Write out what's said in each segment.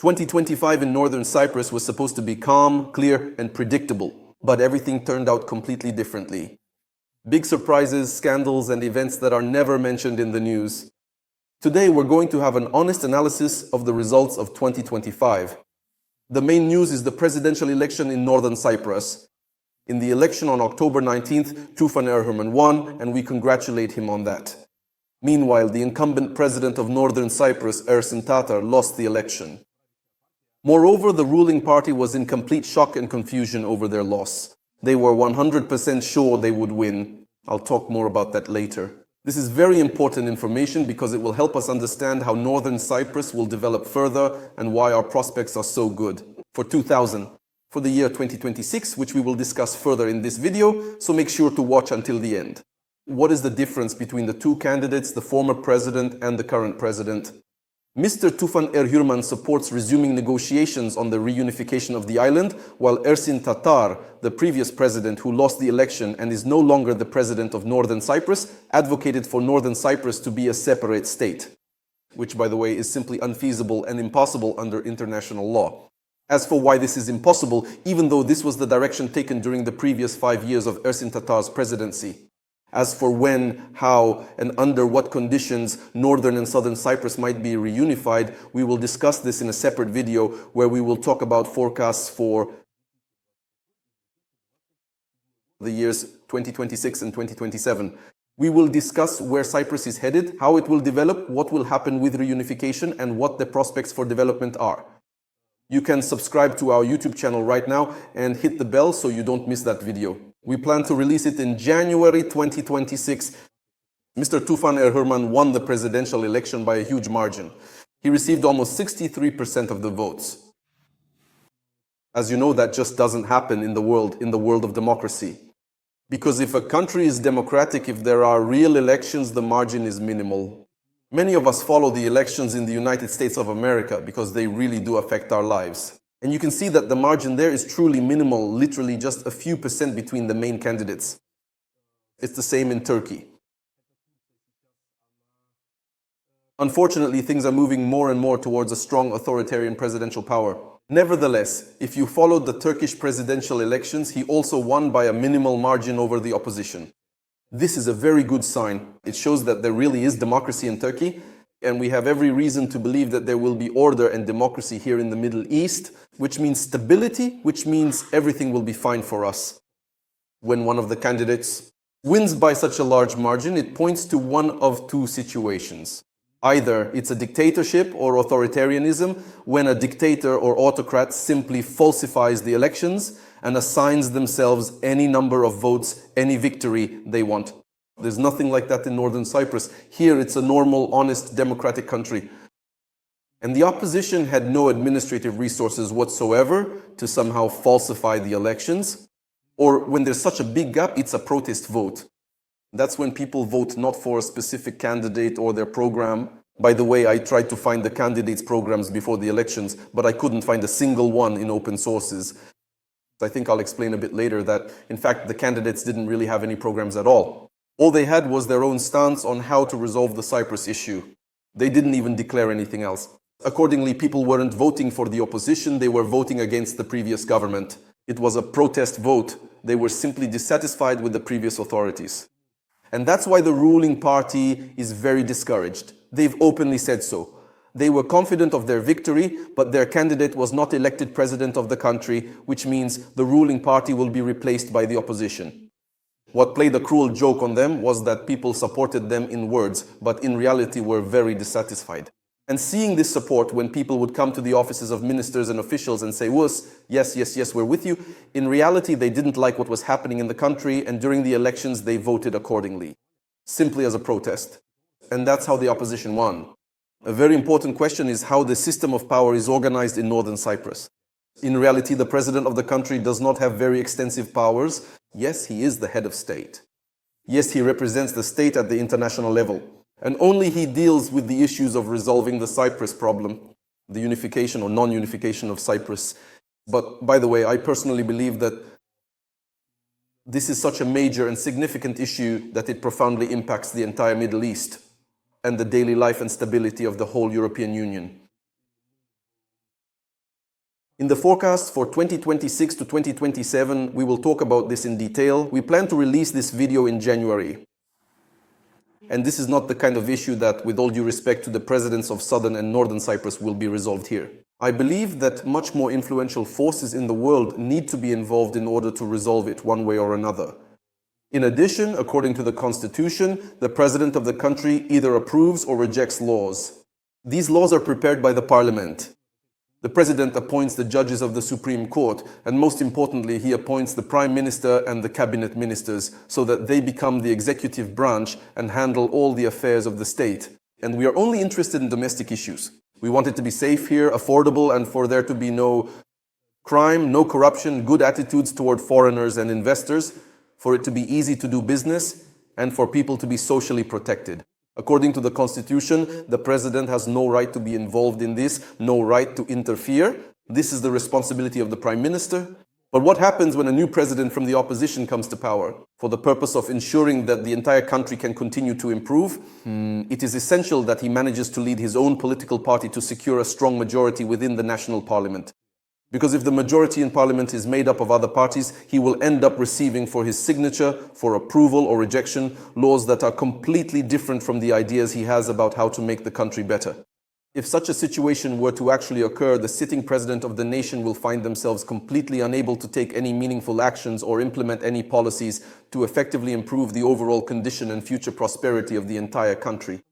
2025 in Northern Cyprus was supposed to be calm, clear, and predictable, but everything turned out completely differently. Big surprises, scandals, and events that are never mentioned in the news. Today, we're going to have an honest analysis of the results of 2025. The main news is the presidential election in Northern Cyprus. In the election on October 19th, Tufan Erhürman won, and we congratulate him on that. Meanwhile, the incumbent president of Northern Cyprus, Ersin Tatar, lost the election. Moreover, the ruling party was in complete shock and confusion over their loss. They were 100% sure they would win. I'll talk more about that later. This is very important information because it will help us understand how Northern Cyprus will develop further and why our prospects are so good. For the year 2026, which we will discuss further in this video, so make sure to watch until the end. What is the difference between the two candidates, the former president and the current president? Mr. Tufan Erhürman supports resuming negotiations on the reunification of the island, while Ersin Tatar, the previous president who lost the election and is no longer the president of Northern Cyprus, advocated for Northern Cyprus to be a separate state, which, by the way, is simply unfeasible and impossible under international law. As for why this is impossible, even though this was the direction taken during the previous 5 years of Ersin Tatar's presidency. As for when, how, and under what conditions Northern and Southern Cyprus might be reunified, we will discuss this in a separate video where we will talk about forecasts for the years 2026 and 2027. We will discuss where Cyprus is headed, how it will develop, what will happen with reunification, and what the prospects for development are. You can subscribe to our YouTube channel right now and hit the bell so you don't miss that video. We plan to release it in January 2026. Mr. Tufan Erhürman won the presidential election by a huge margin. He received almost 63% of the votes. As you know, that just doesn't happen in the world of democracy. Because if a country is democratic, if there are real elections, the margin is minimal. Many of us follow the elections in the United States of America because they really do affect our lives. And you can see that the margin there is truly minimal, literally just a few percent between the main candidates. It's the same in Turkey. Unfortunately, things are moving more and more towards a strong authoritarian presidential power. Nevertheless, if you followed the Turkish presidential elections, he also won by a minimal margin over the opposition. This is a very good sign. It shows that there really is democracy in Turkey, and we have every reason to believe that there will be order and democracy here in the Middle East, which means stability, which means everything will be fine for us. When one of the candidates wins by such a large margin, it points to one of two situations. Either it's a dictatorship or authoritarianism, when a dictator or autocrat simply falsifies the elections and assigns themselves any number of votes, any victory they want. There's nothing like that in Northern Cyprus. Here it's a normal, honest, democratic country. And the opposition had no administrative resources whatsoever to somehow falsify the elections. Or when there's such a big gap, it's a protest vote. That's when people vote not for a specific candidate or their program. By the way, I tried to find the candidates' programs before the elections, but I couldn't find a single one in open sources. I think I'll explain a bit later that, in fact, the candidates didn't really have any programs at all. All they had was their own stance on how to resolve the Cyprus issue. They didn't even declare anything else. Accordingly, people weren't voting for the opposition, they were voting against the previous government. It was a protest vote. They were simply dissatisfied with the previous authorities. And that's why the ruling party is very discouraged. They've openly said so. They were confident of their victory, but their candidate was not elected president of the country, which means the ruling party will be replaced by the opposition. What played a cruel joke on them was that people supported them in words, but in reality were very dissatisfied. And seeing this support when people would come to the offices of ministers and officials and say, yes, we're with you, in reality they didn't like what was happening in the country, and during the elections they voted accordingly, simply as a protest. And that's how the opposition won. A very important question is how the system of power is organized in Northern Cyprus. In reality, the president of the country does not have very extensive powers. Yes, he is the head of state. Yes, he represents the state at the international level. And only he deals with the issues of resolving the Cyprus problem, the unification or non-unification of Cyprus. But by the way, I personally believe that this is such a major and significant issue that it profoundly impacts the entire Middle East and the daily life and stability of the whole European Union. In the forecast for 2026 to 2027, we will talk about this in detail. We plan to release this video in January. And this is not the kind of issue that, with all due respect to the presidents of Southern and Northern Cyprus, will be resolved here. I believe that much more influential forces in the world need to be involved in order to resolve it one way or another. In addition, according to the constitution, the president of the country either approves or rejects laws. These laws are prepared by the parliament. The president appoints the judges of the Supreme Court, and most importantly, he appoints the prime minister and the cabinet ministers so that they become the executive branch and handle all the affairs of the state. And we are only interested in domestic issues. We want it to be safe here, affordable, and for there to be no crime, no corruption, good attitudes toward foreigners and investors, for it to be easy to do business, and for people to be socially protected. According to the Constitution, the president has no right to be involved in this, no right to interfere. This is the responsibility of the prime minister. But what happens when a new president from the opposition comes to power? For the purpose of ensuring that the entire country can continue to improve, it is essential that he manages to lead his own political party to secure a strong majority within the national parliament. Because if the majority in parliament is made up of other parties, he will end up receiving for his signature, for approval or rejection, laws that are completely different from the ideas he has about how to make the country better. If such a situation were to actually occur, the sitting president of the nation will find themselves completely unable to take any meaningful actions or implement any policies to effectively improve the overall condition and future prosperity of the entire country.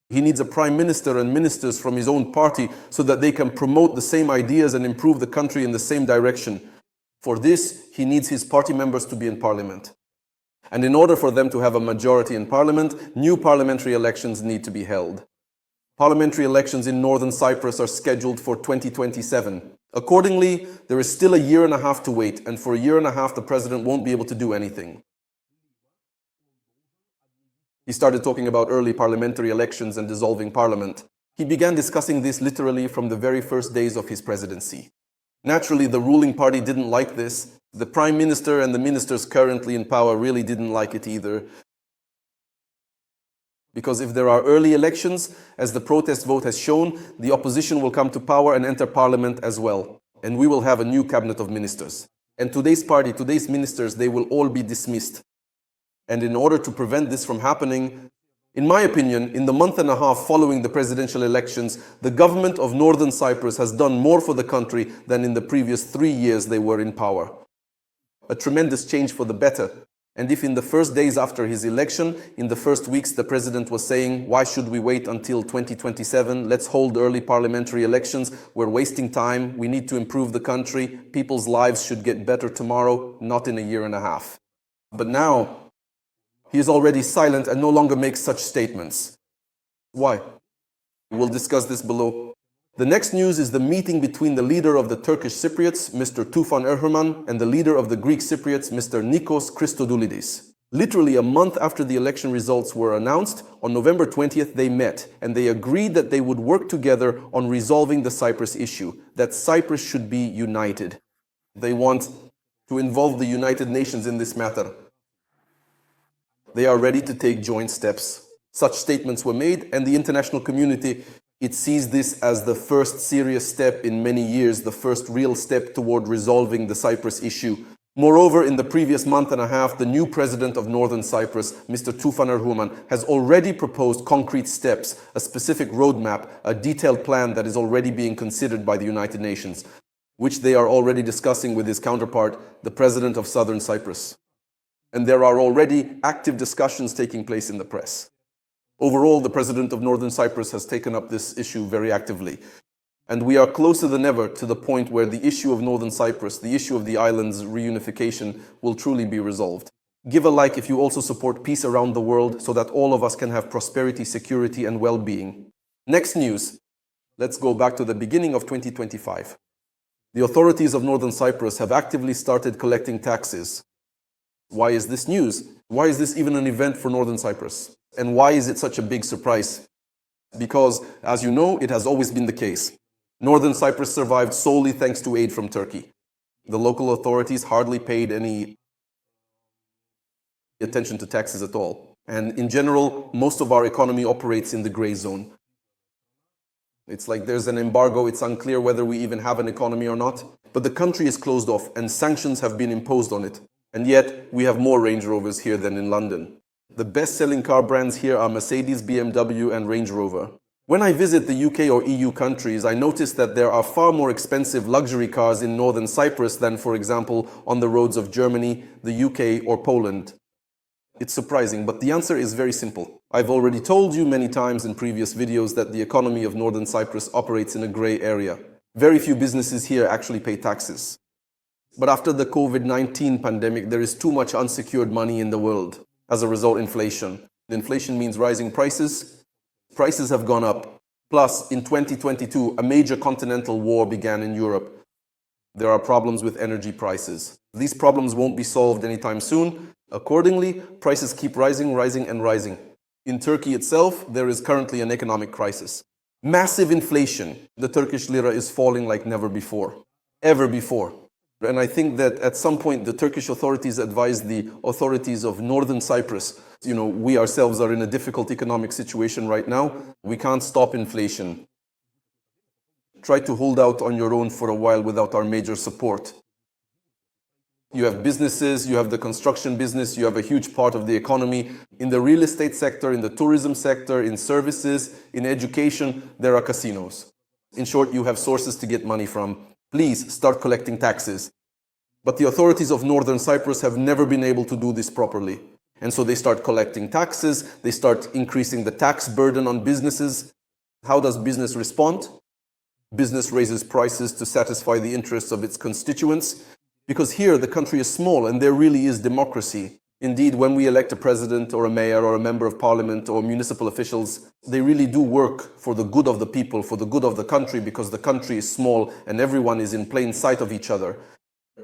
He needs a prime minister and ministers from his own party so that they can promote the same ideas and improve the country in the same direction. For this, he needs his party members to be in parliament. And in order for them to have a majority in parliament, new parliamentary elections need to be held. Parliamentary elections in Northern Cyprus are scheduled for 2027. Accordingly, there is still a year and a half to wait, and for a year and a half the president won't be able to do anything. He started talking about early parliamentary elections and dissolving parliament. He began discussing this literally from the very first days of his presidency. Naturally, the ruling party didn't like this. The prime minister and the ministers currently in power really didn't like it either. Because if there are early elections, as the protest vote has shown, the opposition will come to power and enter parliament as well. And we will have a new cabinet of ministers. And today's ministers, they will all be dismissed. And in order to prevent this from happening, in my opinion, in the month and a half following the presidential elections, the government of Northern Cyprus has done more for the country than in the previous 3 years they were in power. A tremendous change for the better. And if in the first days after his election, in the first weeks, the president was saying, why should we wait until 2027? Let's hold early parliamentary elections. We're wasting time. We need to improve the country. People's lives should get better tomorrow, not in a year and a half. But now, he is already silent and no longer makes such statements. Why? We'll discuss this below. The next news is the meeting between the leader of the Turkish Cypriots, Mr. Tufan Erhurman, and the leader of the Greek Cypriots, Mr. Nikos Christodoulidis. Literally a month after the election results were announced, on November 20th they met and they agreed that they would work together on resolving the Cyprus issue, that Cyprus should be united. They want to involve the United Nations in this matter. They are ready to take joint steps. Such statements were made, and the international community, it sees this as the first serious step in many years, the first real step toward resolving the Cyprus issue. Moreover, in the previous month and a half, the new president of Northern Cyprus, Mr. Tufan Erhurman, has already proposed concrete steps, a specific roadmap, a detailed plan that is already being considered by the United Nations, which they are already discussing with his counterpart, the president of Southern Cyprus. And there are already active discussions taking place in the press. Overall, the president of Northern Cyprus has taken up this issue very actively. And we are closer than ever to the point where the issue of Northern Cyprus, the issue of the island's reunification, will truly be resolved. Give a like if you also support peace around the world so that all of us can have prosperity, security, and well-being. Next news. Let's go back to the beginning of 2025. The authorities of Northern Cyprus have actively started collecting taxes. Why is this news? Why is this even an event for Northern Cyprus? And why is it such a big surprise? Because, as you know, it has always been the case. Northern Cyprus survived solely thanks to aid from Turkey. The local authorities hardly paid any attention to taxes at all. And in general, most of our economy operates in the gray zone. It's like there's an embargo, it's unclear whether we even have an economy or not. But the country is closed off and sanctions have been imposed on it. And yet, we have more Range Rovers here than in London. The best-selling car brands here are Mercedes, BMW and Range Rover. When I visit the UK or EU countries, I notice that there are far more expensive luxury cars in Northern Cyprus than, for example, on the roads of Germany, the UK or Poland. It's surprising, but the answer is very simple. I've already told you many times in previous videos that the economy of Northern Cyprus operates in a grey area. Very few businesses here actually pay taxes. But after the COVID-19 pandemic, there is too much unsecured money in the world. As a result, inflation. Inflation means rising prices. Prices have gone up. Plus, in 2022, a major continental war began in Europe. There are problems with energy prices. These problems won't be solved anytime soon. Accordingly, prices keep rising, rising and rising. In Turkey itself, there is currently an economic crisis. Massive inflation. The Turkish lira is falling like never before. Ever before. And I think that at some point the Turkish authorities advised the authorities of Northern Cyprus, we ourselves are in a difficult economic situation right now. We can't stop inflation. Try to hold out on your own for a while without our major support. You have businesses, you have the construction business, you have a huge part of the economy. In the real estate sector, in the tourism sector, in services, in education, there are casinos. In short, you have sources to get money from. Please start collecting taxes. But the authorities of Northern Cyprus have never been able to do this properly. And so they start collecting taxes, they start increasing the tax burden on businesses. How does business respond? Business raises prices to satisfy the interests of its constituents. Because here the country is small and there really is democracy. Indeed, when we elect a president or a mayor or a member of parliament or municipal officials, they really do work for the good of the people, for the good of the country, because the country is small and everyone is in plain sight of each other.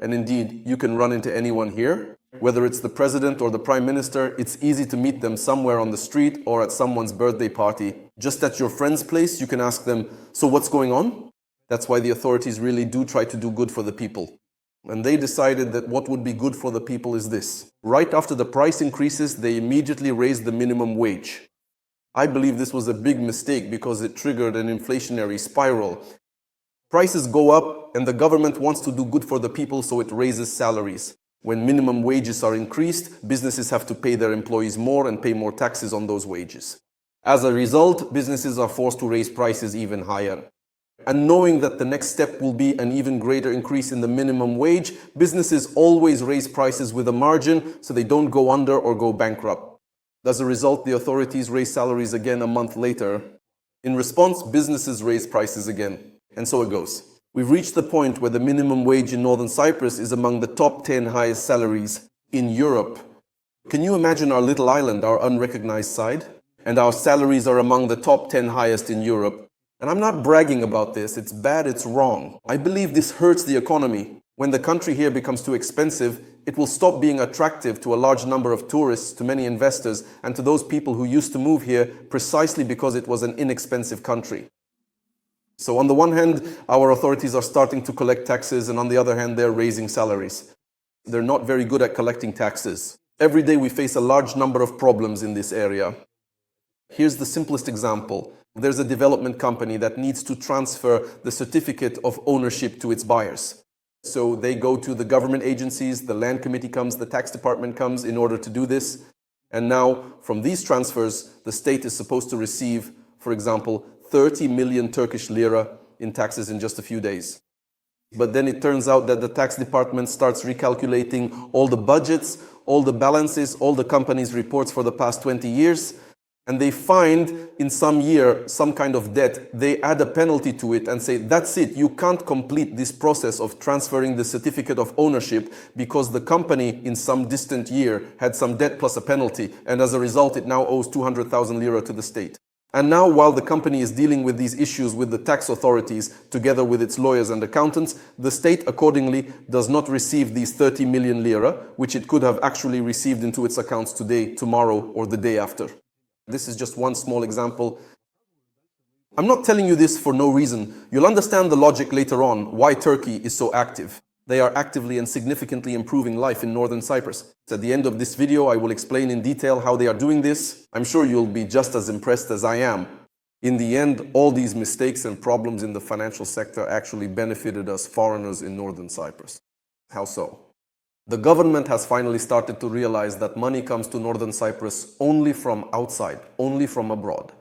And indeed, you can run into anyone here, whether it's the president or the prime minister. It's easy to meet them somewhere on the street or at someone's birthday party. Just at your friend's place, you can ask them, "So what's going on?" That's why the authorities really do try to do good for the people. And they decided that what would be good for the people is this. Right after the price increases, they immediately raised the minimum wage. I believe this was a big mistake because it triggered an inflationary spiral. Prices go up and the government wants to do good for the people, so it raises salaries. When minimum wages are increased, businesses have to pay their employees more and pay more taxes on those wages. As a result, businesses are forced to raise prices even higher. And knowing that the next step will be an even greater increase in the minimum wage, businesses always raise prices with a margin so they don't go under or go bankrupt. As a result, the authorities raise salaries again a month later. In response, businesses raise prices again. And so it goes. We've reached the point where the minimum wage in Northern Cyprus is among the top 10 highest salaries in Europe. Can you imagine our little island, our unrecognized side? And our salaries are among the top 10 highest in Europe. And I'm not bragging about this. It's bad, it's wrong. I believe this hurts the economy. When the country here becomes too expensive, it will stop being attractive to a large number of tourists, to many investors, and to those people who used to move here precisely because it was an inexpensive country. So on the one hand, our authorities are starting to collect taxes, and on the other hand, they're raising salaries. They're not very good at collecting taxes. Every day we face a large number of problems in this area. Here's the simplest example. There's a development company that needs to transfer the certificate of ownership to its buyers. So they go to the government agencies, the land committee comes, the tax department comes in order to do this. And now from these transfers, the state is supposed to receive, for example, 30 million Turkish lira in taxes in just a few days. But then it turns out that the tax department starts recalculating all the budgets, all the balances, all the company's reports for the past 20 years. And they find in some year some kind of debt, they add a penalty to it and say, that's it, you can't complete this process of transferring the certificate of ownership because the company in some distant year had some debt plus a penalty, and as a result it now owes 200,000 lira to the state. And now while the company is dealing with these issues with the tax authorities together with its lawyers and accountants, the state accordingly does not receive these 30 million lira, which it could have actually received into its accounts today, tomorrow, or the day after. This is just one small example. I'm not telling you this for no reason. You'll understand the logic later on why Turkey is so active. They are actively and significantly improving life in Northern Cyprus. At the end of this video, I will explain in detail how they are doing this. I'm sure you'll be just as impressed as I am. In the end, all these mistakes and problems in the financial sector actually benefited us foreigners in Northern Cyprus. How so? The government has finally started to realize that money comes to Northern Cyprus only from outside, only from abroad.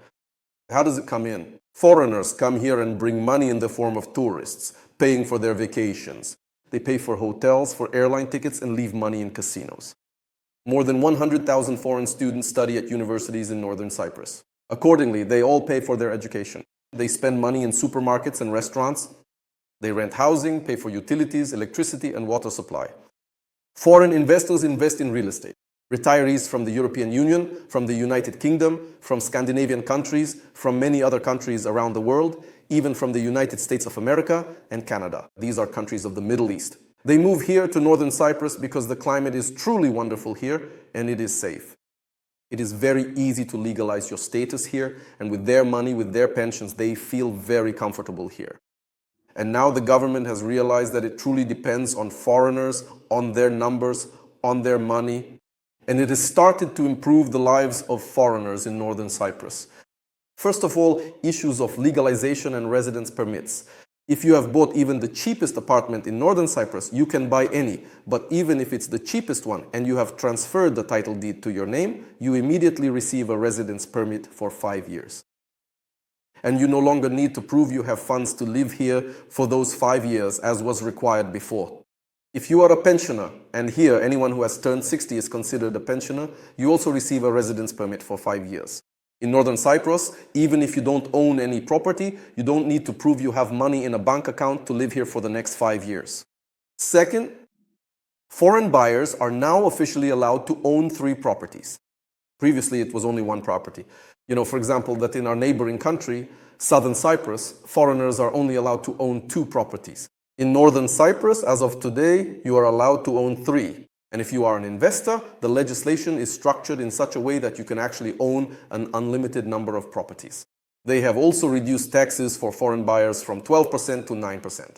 How does it come in? Foreigners come here and bring money in the form of tourists, paying for their vacations. They pay for hotels, for airline tickets, and leave money in casinos. More than 100,000 foreign students study at universities in Northern Cyprus. Accordingly, they all pay for their education. They spend money in supermarkets and restaurants. They rent housing, pay for utilities, electricity, and water supply. Foreign investors invest in real estate. Retirees from the European Union, from the United Kingdom, from Scandinavian countries, from many other countries around the world, even from the United States of America and Canada. These are countries of the Middle East. They move here to Northern Cyprus because the climate is truly wonderful here and it is safe. It is very easy to legalize your status here, and with their money, with their pensions, they feel very comfortable here. And now the government has realized that it truly depends on foreigners, on their numbers, on their money, and it has started to improve the lives of foreigners in Northern Cyprus. First of all, issues of legalization and residence permits. If you have bought even the cheapest apartment in Northern Cyprus, you can buy any. But even if it's the cheapest one and you have transferred the title deed to your name, you immediately receive a residence permit for 5 years. And you no longer need to prove you have funds to live here for those 5 years as was required before. If you are a pensioner, and here anyone who has turned 60 is considered a pensioner, you also receive a residence permit for 5 years. In Northern Cyprus, even if you don't own any property, you don't need to prove you have money in a bank account to live here for the next 5 years. Second, foreign buyers are now officially allowed to own 3 properties. Previously, it was only 1 property. For example, that in our neighboring country, Southern Cyprus, foreigners are only allowed to own 2 properties. In Northern Cyprus, as of today, you are allowed to own 3. And if you are an investor, the legislation is structured in such a way that you can actually own an unlimited number of properties. They have also reduced taxes for foreign buyers from 12% to 9%.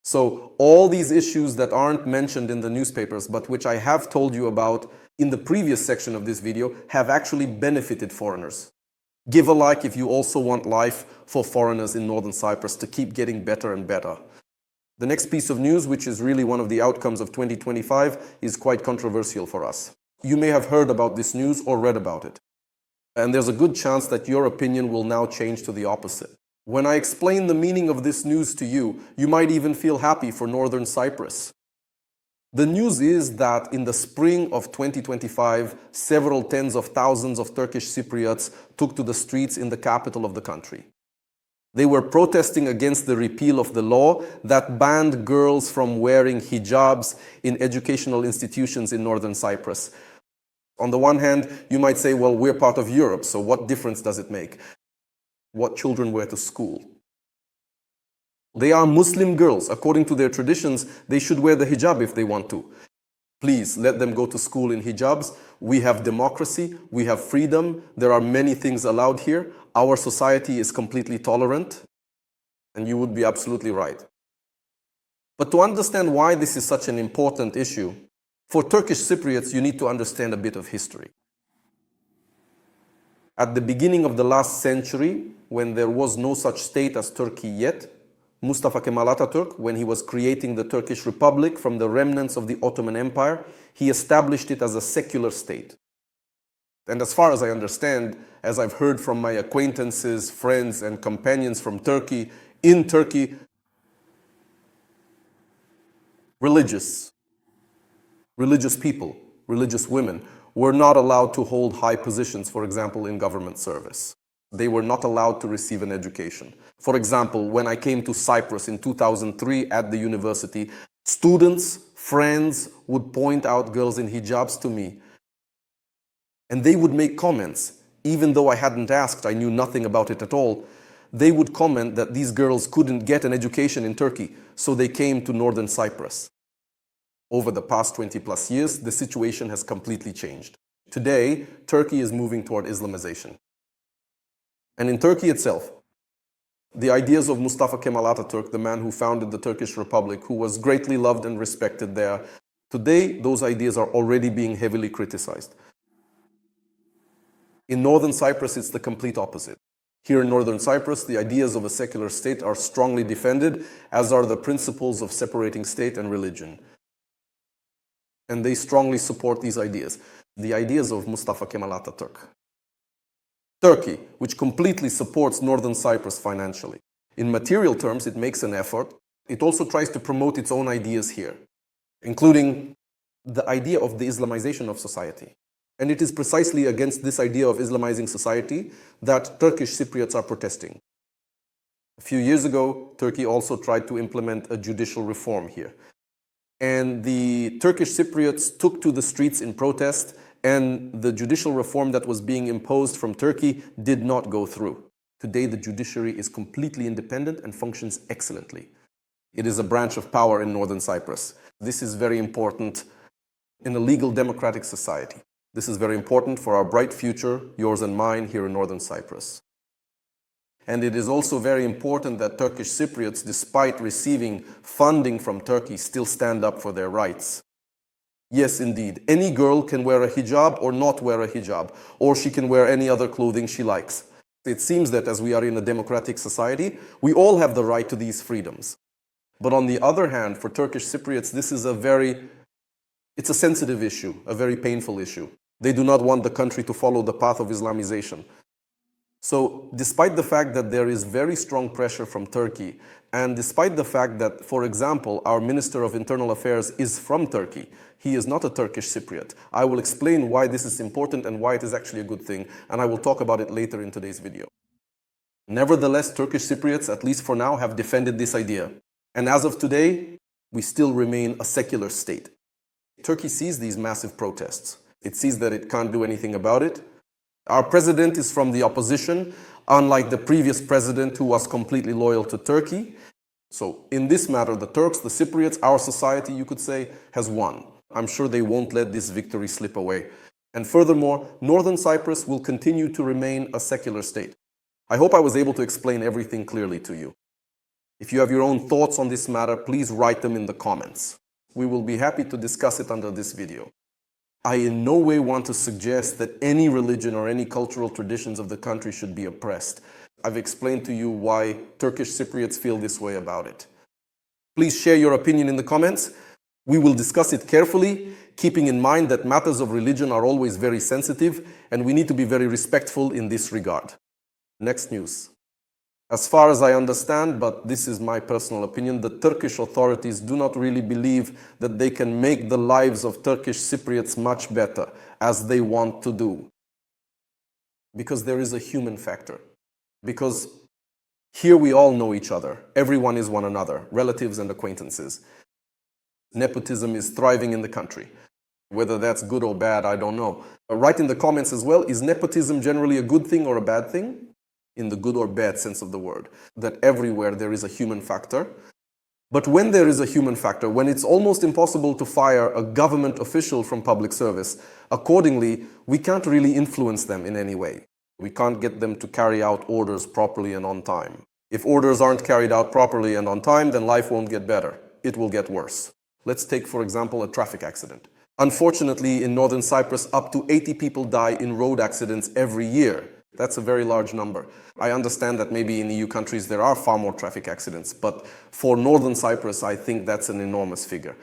So all these issues that aren't mentioned in the newspapers, but which I have told you about in the previous section of this video, have actually benefited foreigners. Give a like if you also want life for foreigners in Northern Cyprus to keep getting better and better. The next piece of news, which is really one of the outcomes of 2025, is quite controversial for us. You may have heard about this news or read about it. And there's a good chance that your opinion will now change to the opposite. When I explain the meaning of this news to you, you might even feel happy for Northern Cyprus. The news is that in the spring of 2025, several tens of thousands of Turkish Cypriots took to the streets in the capital of the country. They were protesting against the repeal of the law that banned girls from wearing hijabs in educational institutions in Northern Cyprus. On the one hand, you might say, well, we're part of Europe, so what difference does it make? What children wear to school? They are Muslim girls. According to their traditions, they should wear the hijab if they want to. Please, let them go to school in hijabs. We have democracy, we have freedom, there are many things allowed here. Our society is completely tolerant, and you would be absolutely right. But to understand why this is such an important issue, for Turkish Cypriots, you need to understand a bit of history. At the beginning of the last century, when there was no such state as Turkey yet, Mustafa Kemal Atatürk, when he was creating the Turkish Republic from the remnants of the Ottoman Empire, he established it as a secular state. And as far as I understand, as I've heard from my acquaintances, friends, and companions from Turkey, in Turkey, religious people, religious women, were not allowed to hold high positions, for example, in government service. They were not allowed to receive an education. For example, when I came to Cyprus in 2003 at the university, students, friends would point out girls in hijabs to me. And they would make comments, even though I hadn't asked, I knew nothing about it at all. They would comment that these girls couldn't get an education in Turkey, so they came to Northern Cyprus. Over the past 20 plus years, the situation has completely changed. Today, Turkey is moving toward Islamization. And in Turkey itself, the ideas of Mustafa Kemal Atatürk, the man who founded the Turkish Republic, who was greatly loved and respected there, today those ideas are already being heavily criticized. In Northern Cyprus, it's the complete opposite. Here in Northern Cyprus, the ideas of a secular state are strongly defended, as are the principles of separating state and religion. And they strongly support these ideas, the ideas of Mustafa Kemal Atatürk. Turkey, which completely supports Northern Cyprus financially. In material terms, it makes an effort. It also tries to promote its own ideas here, including the idea of the Islamization of society. And it is precisely against this idea of Islamizing society that Turkish Cypriots are protesting. A few years ago, Turkey also tried to implement a judicial reform here. And the Turkish Cypriots took to the streets in protest, and the judicial reform that was being imposed from Turkey did not go through. Today, the judiciary is completely independent and functions excellently. It is a branch of power in Northern Cyprus. This is very important in a legal democratic society. This is very important for our bright future, yours and mine, here in Northern Cyprus. And it is also very important that Turkish Cypriots, despite receiving funding from Turkey, still stand up for their rights. Yes, indeed, any girl can wear a hijab or not wear a hijab, or she can wear any other clothing she likes. It seems that as we are in a democratic society, we all have the right to these freedoms. But on the other hand, for Turkish Cypriots, this is it's a sensitive issue, a very painful issue. They do not want the country to follow the path of Islamization. So, despite the fact that there is very strong pressure from Turkey, and despite the fact that, for example, our Minister of Internal Affairs is from Turkey, he is not a Turkish Cypriot. I will explain why this is important and why it is actually a good thing, and I will talk about it later in today's video. Nevertheless, Turkish Cypriots, at least for now, have defended this idea. And as of today, we still remain a secular state. Turkey sees these massive protests. It sees that it can't do anything about it. Our president is from the opposition, unlike the previous president who was completely loyal to Turkey. So in this matter, the Turks, the Cypriots, our society, you could say, has won. I'm sure they won't let this victory slip away. And furthermore, Northern Cyprus will continue to remain a secular state. I hope I was able to explain everything clearly to you. If you have your own thoughts on this matter, please write them in the comments. We will be happy to discuss it under this video. I in no way want to suggest that any religion or any cultural traditions of the country should be oppressed. I've explained to you why Turkish Cypriots feel this way about it. Please share your opinion in the comments. We will discuss it carefully, keeping in mind that matters of religion are always very sensitive, and we need to be very respectful in this regard. Next news. As far as I understand, but this is my personal opinion, the Turkish authorities do not really believe that they can make the lives of Turkish Cypriots much better, as they want to do. Because there is a human factor. Because here we all know each other. Everyone is one another, relatives and acquaintances. Nepotism is thriving in the country. Whether that's good or bad, I don't know. Write in the comments as well, is nepotism generally a good thing or a bad thing? In the good or bad sense of the word, that everywhere there is a human factor. But when there is a human factor, when it's almost impossible to fire a government official from public service, accordingly, we can't really influence them in any way. We can't get them to carry out orders properly and on time. If orders aren't carried out properly and on time, then life won't get better. It will get worse. Let's take, for example, a traffic accident. Unfortunately, in Northern Cyprus, up to 80 people die in road accidents every year. That's a very large number. I understand that maybe in EU countries there are far more traffic accidents, but for Northern Cyprus, I think that's an enormous figure.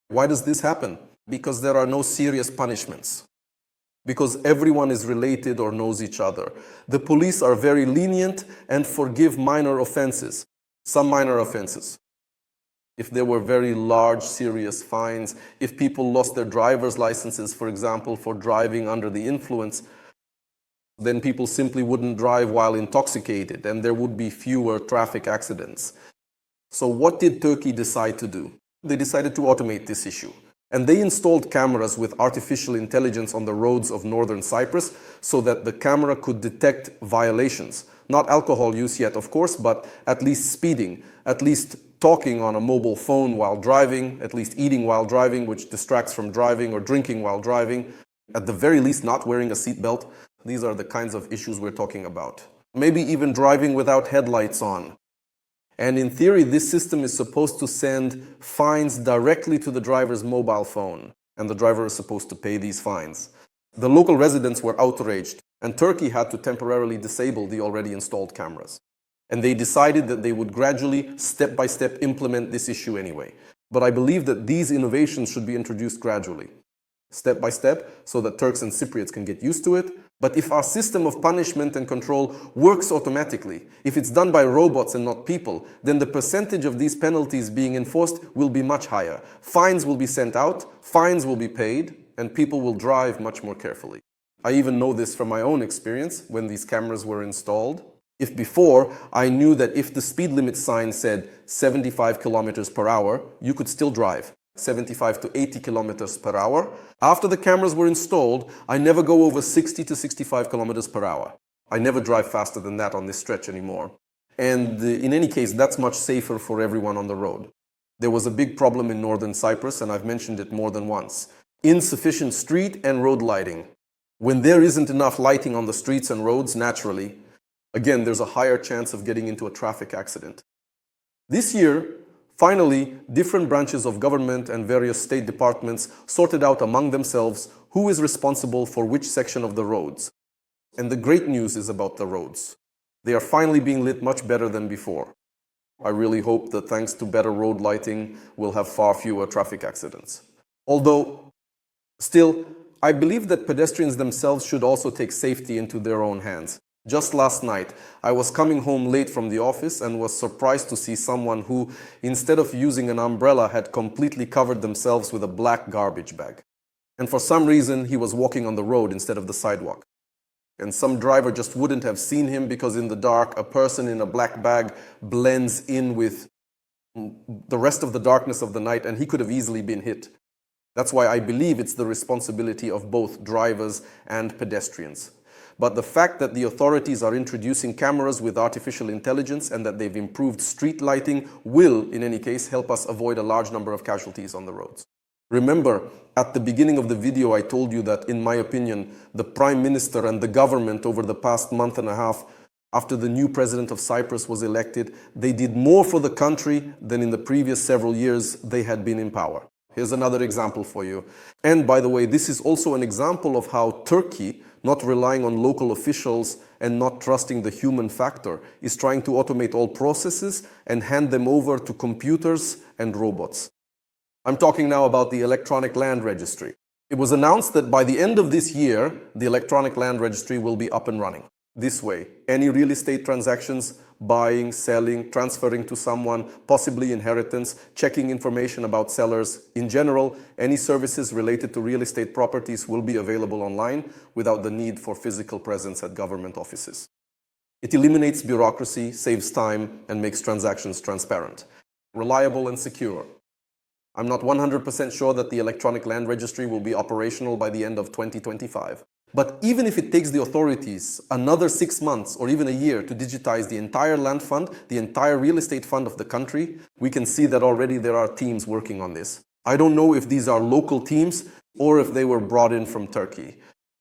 Why does this happen? Because there are no serious punishments. Because everyone is related or knows each other. The police are very lenient and forgive minor offenses, some minor offenses. If there were very large, serious fines, if people lost their driver's licenses, for example, for driving under the influence, then people simply wouldn't drive while intoxicated, and there would be fewer traffic accidents. So what did Turkey decide to do? They decided to automate this issue. And they installed cameras with artificial intelligence on the roads of Northern Cyprus so that the camera could detect violations. Not alcohol use yet, of course, but at least speeding, at least talking on a mobile phone while driving, at least eating while driving, which distracts from driving, or drinking while driving, at the very least not wearing a seatbelt. These are the kinds of issues we're talking about. Maybe even driving without headlights on. And in theory, this system is supposed to send fines directly to the driver's mobile phone, and the driver is supposed to pay these fines. The local residents were outraged. and Turkey had to temporarily disable the already installed cameras. And they decided that they would gradually, step by step, implement this issue anyway. But I believe that these innovations should be introduced gradually, step by step, so that Turks and Cypriots can get used to it. But if our system of punishment and control works automatically, if it's done by robots and not people, then the percentage of these penalties being enforced will be much higher. Fines will be sent out, fines will be paid, and people will drive much more carefully. I even know this from my own experience when these cameras were installed. If before, I knew that if the speed limit sign said 75 kilometers per hour, you could still drive 75 to 80 kilometers per hour. After the cameras were installed, I never go over 60 to 65 kilometers per hour. I never drive faster than that on this stretch anymore. And in any case, that's much safer for everyone on the road. There was a big problem in Northern Cyprus, and I've mentioned it more than once. Insufficient street and road lighting. When there isn't enough lighting on the streets and roads naturally, again, there's a higher chance of getting into a traffic accident. This year, finally, different branches of government and various state departments sorted out among themselves who is responsible for which section of the roads. And the great news is about the roads. They are finally being lit much better than before. I really hope that thanks to better road lighting, we'll have far fewer traffic accidents. Although, still, I believe that pedestrians themselves should also take safety into their own hands. Just last night, I was coming home late from the office and was surprised to see someone who, instead of using an umbrella, had completely covered themselves with a black garbage bag. And for some reason, he was walking on the road instead of the sidewalk. And some driver just wouldn't have seen him because in the dark, a person in a black bag blends in with the rest of the darkness of the night, and he could have easily been hit. That's why I believe it's the responsibility of both drivers and pedestrians. But the fact that the authorities are introducing cameras with artificial intelligence and that they've improved street lighting will, in any case, help us avoid a large number of casualties on the roads. Remember, at the beginning of the video, I told you that, in my opinion, the Prime Minister and the government over the past month and a half, after the new president of Cyprus was elected, they did more for the country than in the previous several years they had been in power. Here's another example for you. And by the way, this is also an example of how Turkey, not relying on local officials and not trusting the human factor, is trying to automate all processes and hand them over to computers and robots. I'm talking now about the Electronic Land Registry. It was announced that by the end of this year, the Electronic Land Registry will be up and running. This way, any real estate transactions, buying, selling, transferring to someone, possibly inheritance, checking information about sellers, in general, any services related to real estate properties will be available online without the need for physical presence at government offices. It eliminates bureaucracy, saves time, and makes transactions transparent, reliable and secure. I'm not 100% sure that the Electronic Land Registry will be operational by the end of 2025. But even if it takes the authorities another 6 months or even a year to digitize the entire land fund, the entire real estate fund of the country, we can see that already there are teams working on this. I don't know if these are local teams or if they were brought in from Turkey.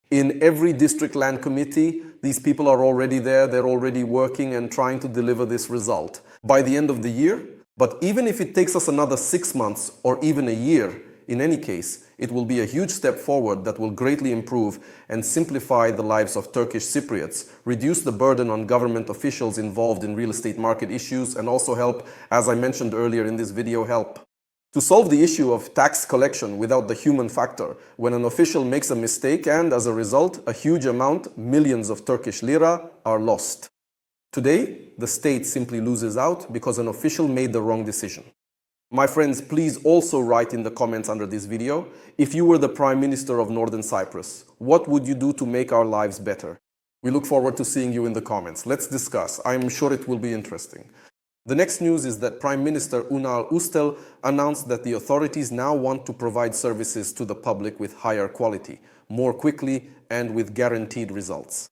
In every district land committee, these people are already there, they're already working and trying to deliver this result by the end of the year. But even if it takes us another 6 months or even a year, in any case, it will be a huge step forward that will greatly improve and simplify the lives of Turkish Cypriots, reduce the burden on government officials involved in real estate market issues, and also help, as I mentioned earlier in this video, help to solve the issue of tax collection without the human factor, when an official makes a mistake and, as a result, a huge amount, millions of Turkish lira, are lost. Today, the state simply loses out because an official made the wrong decision. My friends, please also write in the comments under this video, if you were the Prime Minister of Northern Cyprus, what would you do to make our lives better? We look forward to seeing you in the comments. Let's discuss. I'm sure it will be interesting. The next news is that Prime Minister Ünal Ustel announced that the authorities now want to provide services to the public with higher quality, more quickly, and with guaranteed results.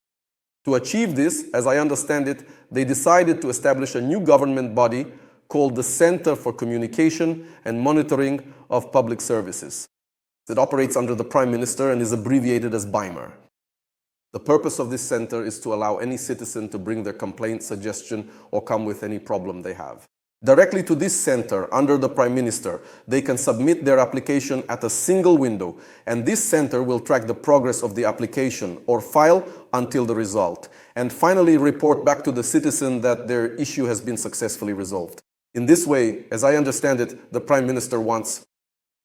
To achieve this, as I understand it, they decided to establish a new government body called the Center for Communication and Monitoring of Public Services. It operates under the Prime Minister and is abbreviated as BIMER. The purpose of this center is to allow any citizen to bring their complaint, suggestion, or come with any problem they have. Directly to this center, under the Prime Minister, they can submit their application at a single window, and this center will track the progress of the application or file until the result, and finally report back to the citizen that their issue has been successfully resolved. In this way, as I understand it, the Prime Minister wants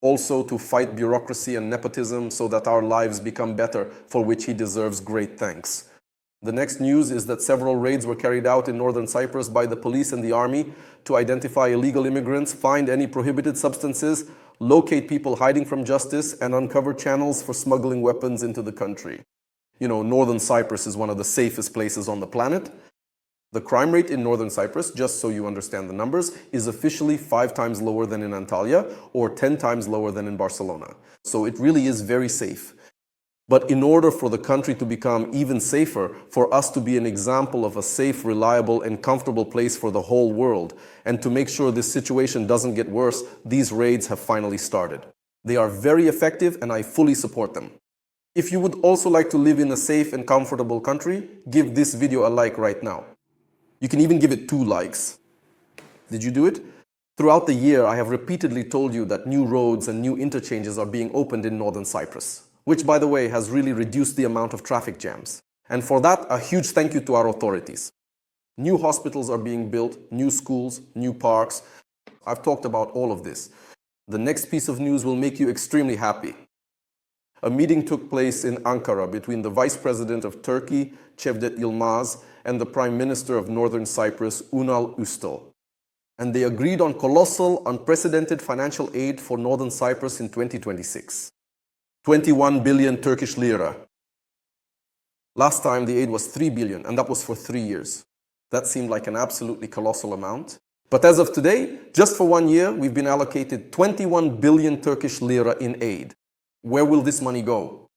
also to fight bureaucracy and nepotism so that our lives become better, for which he deserves great thanks. The next news is that several raids were carried out in Northern Cyprus by the police and the army to identify illegal immigrants, find any prohibited substances, locate people hiding from justice, and uncover channels for smuggling weapons into the country. You know, Northern Cyprus is one of the safest places on the planet. The crime rate in Northern Cyprus, just so you understand the numbers, is officially 5 times lower than in Antalya or 10 times lower than in Barcelona. So it really is very safe. But in order for the country to become even safer, for us to be an example of a safe, reliable, and comfortable place for the whole world, and to make sure this situation doesn't get worse, these raids have finally started. They are very effective, and I fully support them. If you would also like to live in a safe and comfortable country, give this video a like right now. You can even give it 2 likes. Did you do it? Throughout the year, I have repeatedly told you that new roads and new interchanges are being opened in Northern Cyprus, which, by the way, has really reduced the amount of traffic jams. And for that, a huge thank you to our authorities. New hospitals are being built, new schools, new parks. I've talked about all of this. The next piece of news will make you extremely happy. A meeting took place in Ankara between the Vice President of Turkey, Cevdet Yilmaz, and the Prime Minister of Northern Cyprus, Ünal Üstel. And they agreed on colossal, unprecedented financial aid for Northern Cyprus in 2026. 21 billion Turkish lira. Last time the aid was 3 billion, and that was for 3 years. That seemed like an absolutely colossal amount. But as of today, just for 1 year, we've been allocated 21 billion Turkish lira in aid. Where will this money go?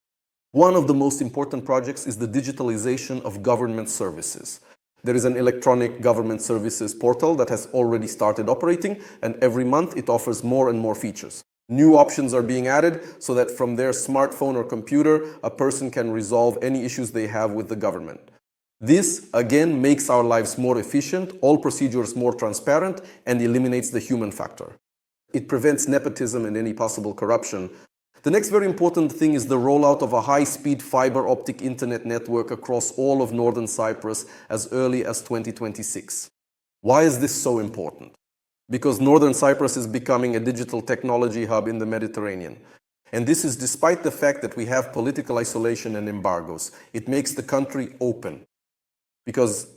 One of the most important projects is the digitalization of government services. There is an electronic government services portal that has already started operating, and every month it offers more and more features. New options are being added so that from their smartphone or computer, a person can resolve any issues they have with the government. This, again, makes our lives more efficient, all procedures more transparent, and eliminates the human factor. It prevents nepotism and any possible corruption. The next very important thing is the rollout of a high-speed fiber optic internet network across all of Northern Cyprus as early as 2026. Why is this so important? Because Northern Cyprus is becoming a digital technology hub in the Mediterranean. And this is despite the fact that we have political isolation and embargoes. It makes the country open. Because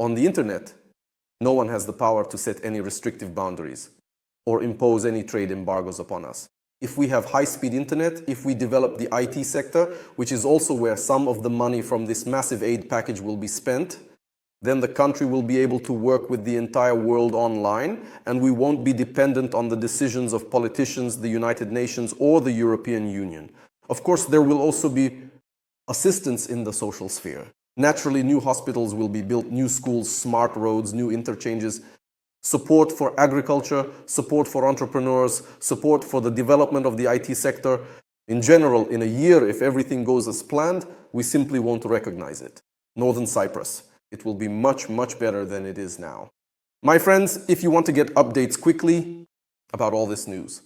on the internet, no one has the power to set any restrictive boundaries or impose any trade embargoes upon us. If we have high-speed internet, if we develop the IT sector, which is also where some of the money from this massive aid package will be spent, then the country will be able to work with the entire world online, and we won't be dependent on the decisions of politicians, the United Nations, or the European Union. Of course, there will also be assistance in the social sphere. Naturally, new hospitals will be built, new schools, smart roads, new interchanges, support for agriculture, support for entrepreneurs, support for the development of the IT sector. In general, in a year, if everything goes as planned, we simply won't recognize it. Northern Cyprus. It will be much, much better than it is now. My friends, if you want to get updates quickly about all this news,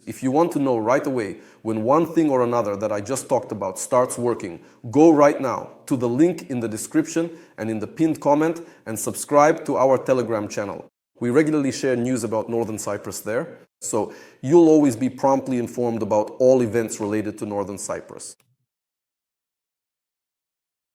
if you want to know right away when one thing or another that I just talked about starts working, go right now to the link in the description and in the pinned comment and subscribe to our Telegram channel. We regularly share news about Northern Cyprus there, so you'll always be promptly informed about all events related to Northern Cyprus.